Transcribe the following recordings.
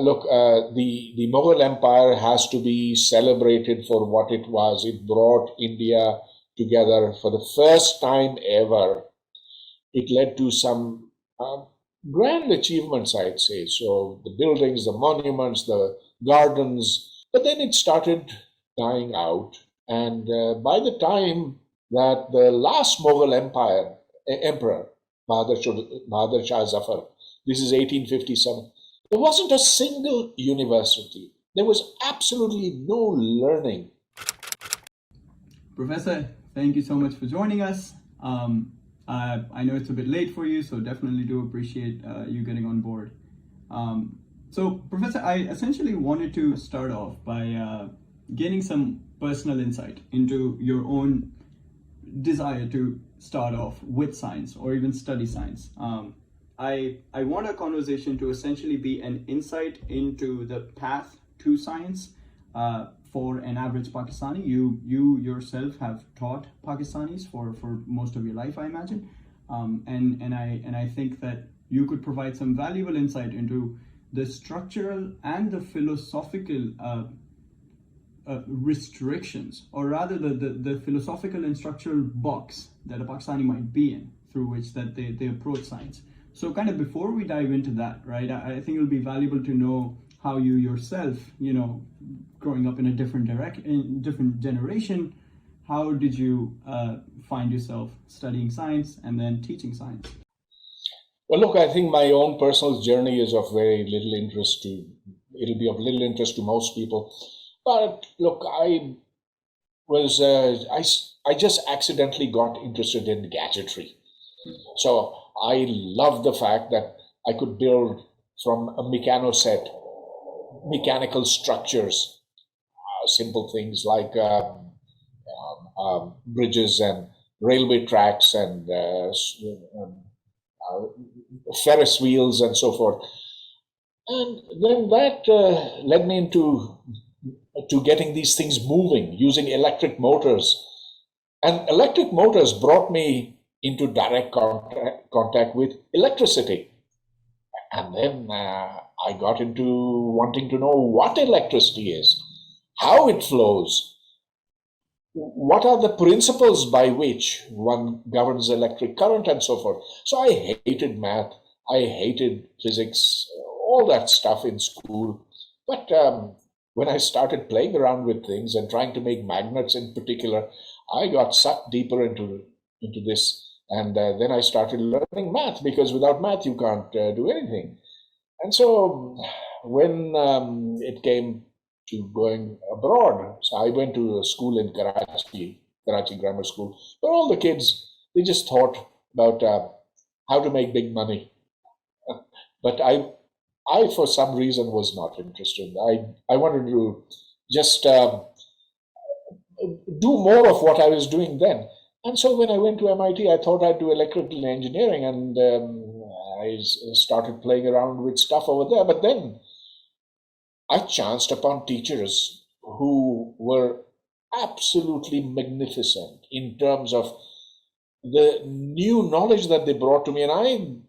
the Mughal Empire has to be celebrated for what it was. It brought India together for the first time ever. It led to some grand achievements, I'd say. So the buildings, the monuments, the gardens, but then it started dying out. And by the time that the last Mughal emperor, Bahadur Shah Zafar, this is 1857, there wasn't a single university. There was absolutely no learning. Professor, thank you so much for joining us. I know it's a bit late for you, so definitely do appreciate you getting on board. So, Professor, I essentially wanted to start off by gaining some personal insight into your own desire to start off with science or even study science. I want our conversation to essentially be an insight into the path to science for an average Pakistani. You yourself have taught Pakistanis for most of your life, I imagine, and I think that you could provide some valuable insight into the structural and the philosophical restrictions, or rather the philosophical and structural box that a Pakistani might be in, through which that they approach science. So kind of before we dive into that, right, I think it'll be valuable to know how you yourself, growing up in a different generation, how did you find yourself studying science and then teaching science? Well, look, I think my own personal journey is of very little interest it'll be of little interest to most people. But look, I just accidentally got interested in gadgetry. So I loved the fact that I could build from a mechanical structures, simple things like bridges and railway tracks and Ferris wheels and so forth. And then that led me into getting these things moving using electric motors. And electric motors brought me into direct contact with electricity. And then I got into wanting to know what electricity is, how it flows, what are the principles by which one governs electric current and so forth. So I hated math, I hated physics, all that stuff in school. But when I started playing around with things and trying to make magnets in particular, I got sucked deeper into this. And then I started learning math, because without math, you can't do anything. And so when it came to going abroad, so I went to a school in Karachi Grammar School, where all the kids, they just thought about how to make big money. But I, for some reason, was not interested. I wanted to just do more of what I was doing then. And so when I went to MIT, I thought I'd do electrical engineering, and I started playing around with stuff over there. But then I chanced upon teachers who were absolutely magnificent in terms of the new knowledge that they brought to me. And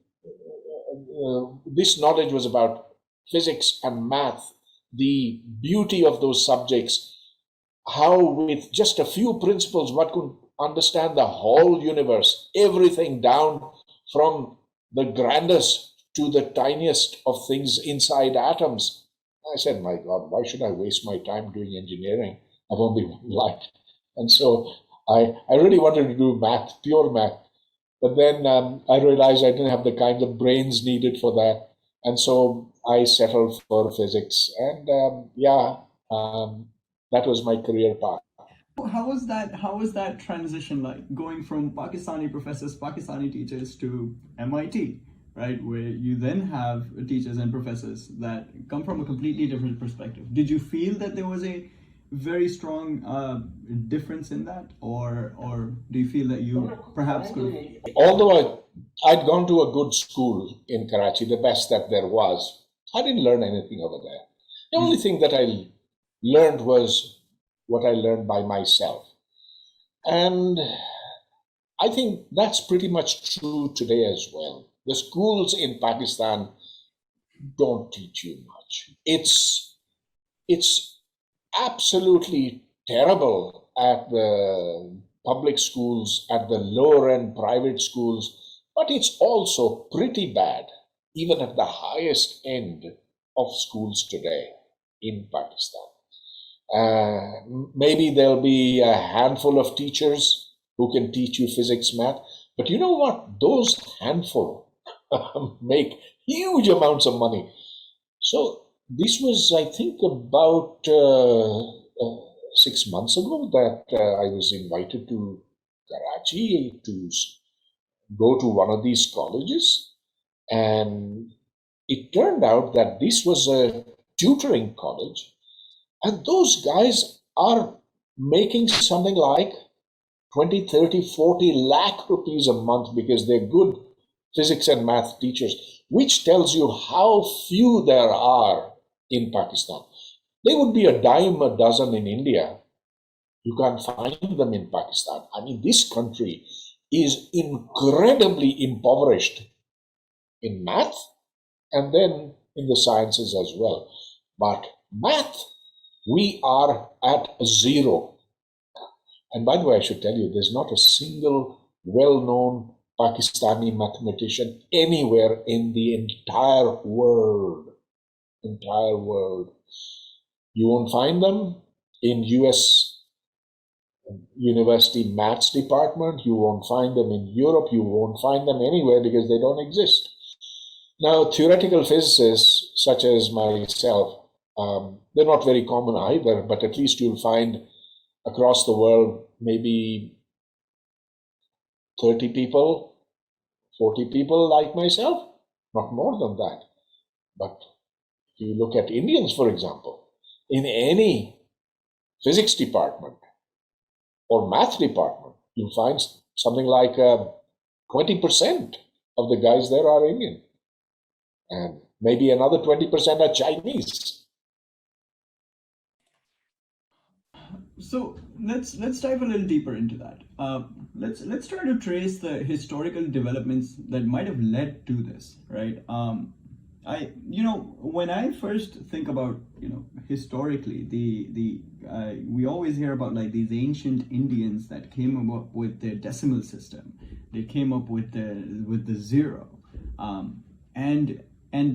this knowledge was about physics and math, the beauty of those subjects, how with just a few principles one could understand the whole universe, everything down from the grandest to the tiniest of things inside atoms. I said, my God, why should I waste my time doing engineering? I've only one life. And so I really wanted to do math, pure math. But then I realized I didn't have the kind of brains needed for that. And so I settled for physics. And that was my career path. How was that transition like, going from Pakistani professors, Pakistani teachers to MIT, right, where you then have teachers and professors that come from a completely different perspective? Did you feel that there was a very strong difference in that, or do you feel that you perhaps could? Although I'd gone to a good school in Karachi, the best that there was, I didn't learn anything over there. The only thing that I learned was what I learned by myself. And I think that's pretty much true today as well. The schools in Pakistan don't teach you much. It's absolutely terrible at the public schools, at the lower end private schools, but it's also pretty bad, even at the highest end of schools today in Pakistan. Maybe there'll be a handful of teachers who can teach you physics, math, but you know what? Those handful make huge amounts of money. So this was, I think, about 6 months ago that I was invited to Karachi to go to one of these colleges. And it turned out that this was a tutoring college. And those guys are making something like 20, 30, 40 lakh rupees a month because they're good physics and math teachers, which tells you how few there are in Pakistan. They would be a dime a dozen in India. You can't find them in Pakistan. I mean, this country is incredibly impoverished in math and then in the sciences as well. But math, we are at zero. And by the way, I should tell you, there's not a single well-known Pakistani mathematician anywhere in the entire world. Entire world. You won't find them in US university maths department. You won't find them in Europe. You won't find them anywhere because they don't exist. Now, theoretical physicists such as myself, they're not very common either, but at least you'll find across the world maybe 30 people, 40 people like myself, not more than that. But if you look at Indians, for example, in any physics department or math department, you'll find something like 20% of the guys there are Indian. And maybe another 20% are Chinese. So let's dive a little deeper into that. Let's try to trace the historical developments that might have led to this, right? When I first think about historically, we always hear about like these ancient Indians that came up with their decimal system. They came up with the zero, and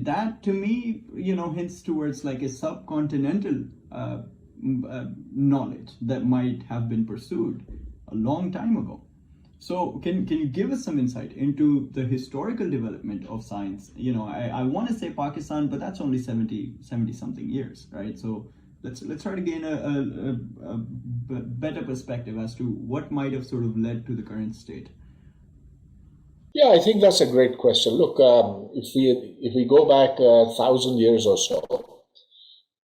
that to me hints towards like a subcontinental knowledge that might have been pursued a long time ago. So can you give us some insight into the historical development of science? I want to say Pakistan, but that's only 70 something years, right? So let's try to gain a better perspective as to what might have sort of led to the current state. Yeah, I think that's a great question. Look, if we go back 1,000 years or so,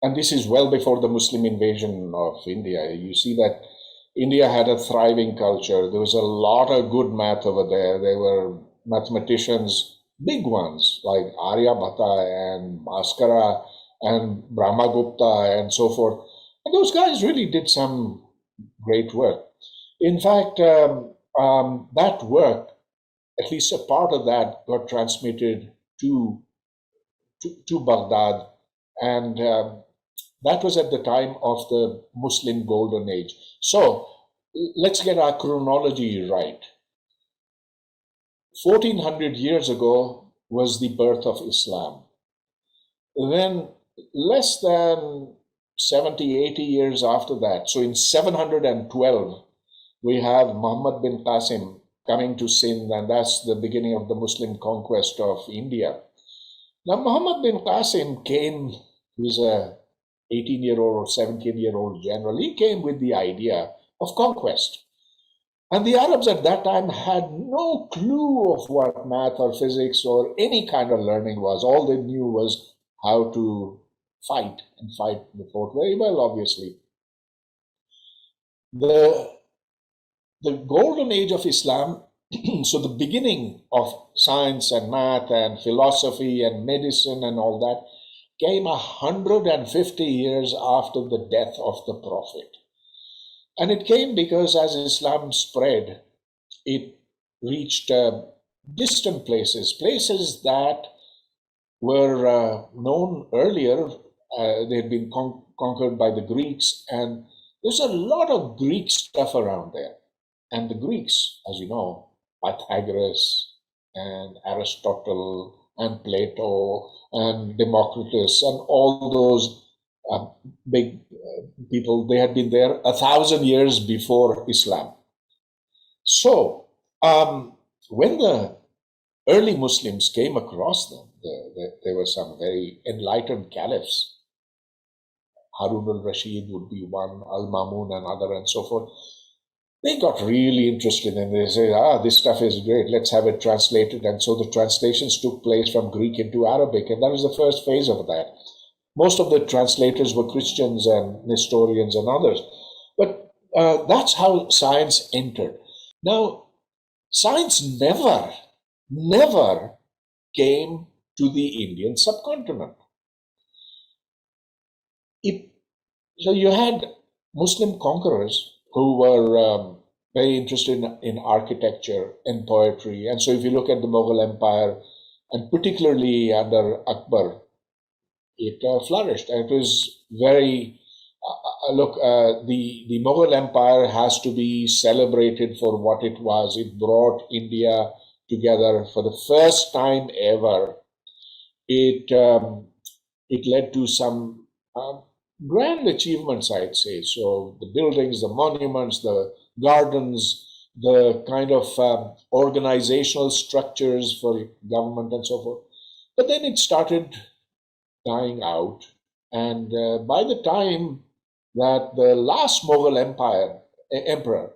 and this is well before the Muslim invasion of India, you see that India had a thriving culture. There was a lot of good math over there. There were mathematicians, big ones like Aryabhata and Bhaskara and Brahmagupta and so forth. And those guys really did some great work. In fact, that work, at least a part of that, got transmitted to Baghdad, and that was at the time of the Muslim Golden Age. So let's get our chronology right. 1400 years ago was the birth of Islam. Then less than 70, 80 years after that, so in 712, we have Muhammad bin Qasim coming to Sindh, and that's the beginning of the Muslim conquest of India. Now, Muhammad bin Qasim came, he was a 18-year-old or 17-year-old general. He came with the idea of conquest. And the Arabs at that time had no clue of what math or physics or any kind of learning was. All they knew was how to fight, and fight the fought very well, obviously. The golden age of Islam, so the beginning of science and math and philosophy and medicine and all that, came 150 years after the death of the Prophet. And it came because as Islam spread, it reached distant places, places that were known earlier they had been conquered by the Greeks, and there's a lot of Greek stuff around there. And the Greeks, as you know, Pythagoras and Aristotle and Plato and Democritus and all those big people, they had been there 1,000 years before Islam. So when the early Muslims came across them, there were some very enlightened caliphs. Harun al-Rashid would be one, al-Mamun another, and so forth. They got really interested and they said, this stuff is great, let's have it translated. And so the translations took place from Greek into Arabic, and that was the first phase of that. Most of the translators were Christians and Nestorians and others. But that's how science entered. Now, science never came to the Indian subcontinent. So you had Muslim conquerors who were very interested in architecture and poetry. And so if you look at the Mughal Empire, and particularly under Akbar, it flourished. And it was very, the Mughal Empire has to be celebrated for what it was. It brought India together for the first time ever. It led to some grand achievements, I'd say. So the buildings, the monuments, the gardens, the kind of organizational structures for government and so forth. But then it started dying out. And by the time that the last Mughal emperor,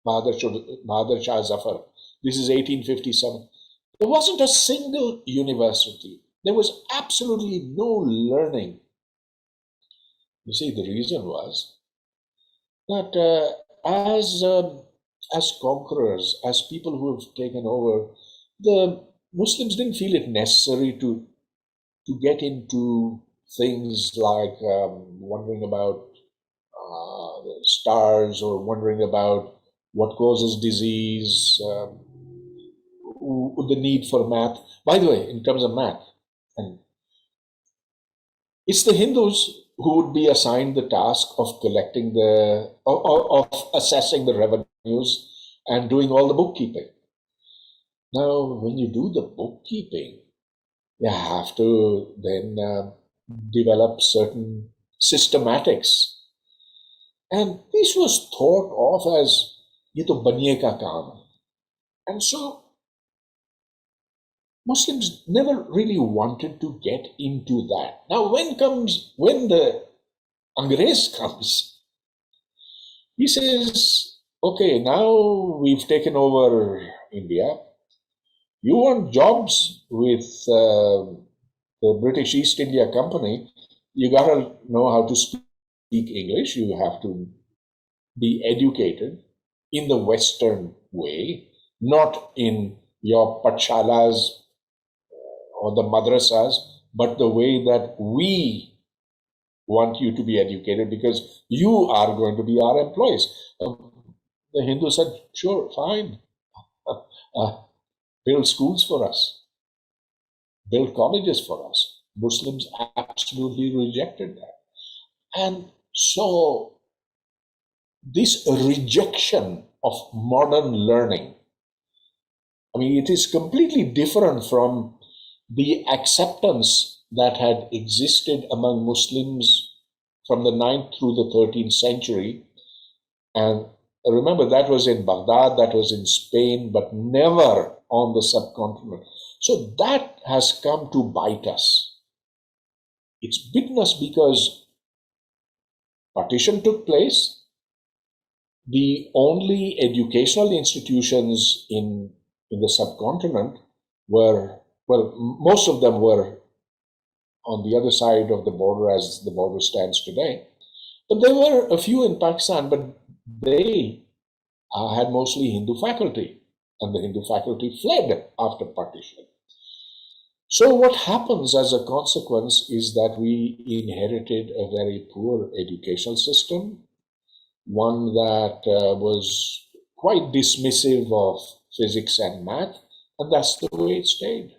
Bahadur Shah Zafar, this is 1857, there wasn't a single university. There was absolutely no learning. You see, the reason was that as conquerors, as people who have taken over, the Muslims didn't feel it necessary to get into things like wondering about the stars or wondering about what causes disease, the need for math. By the way, in terms of math, and it's the Hindus who would be assigned the task of collecting of assessing the revenues and doing all the bookkeeping. Now, when you do the bookkeeping, you have to then develop certain systematics. And this was thought of as, ye to baniye ka kaam hai. And so Muslims never really wanted to get into that. Now, when the Angrez comes, he says, okay, now we've taken over India. You want jobs with the British East India Company, you got to know how to speak English. You have to be educated in the Western way, not in your patshalas or the madrasas, but the way that we want you to be educated, because you are going to be our employees. The Hindu said, sure, fine. Build schools for us. Build colleges for us. Muslims absolutely rejected that. And so this rejection of modern learning, I mean, it is completely different from the acceptance that had existed among Muslims from the 9th through the 13th century. And remember, that was in Baghdad, that was in Spain, but never on the subcontinent. So that has come to bite us. It's bitten us because partition took place. The only educational institutions in the subcontinent were, well, most of them were on the other side of the border as the border stands today. But there were a few in Pakistan, but they had mostly Hindu faculty, and the Hindu faculty fled after partition. So what happens as a consequence is that we inherited a very poor educational system, one that was quite dismissive of physics and math, and that's the way it stayed.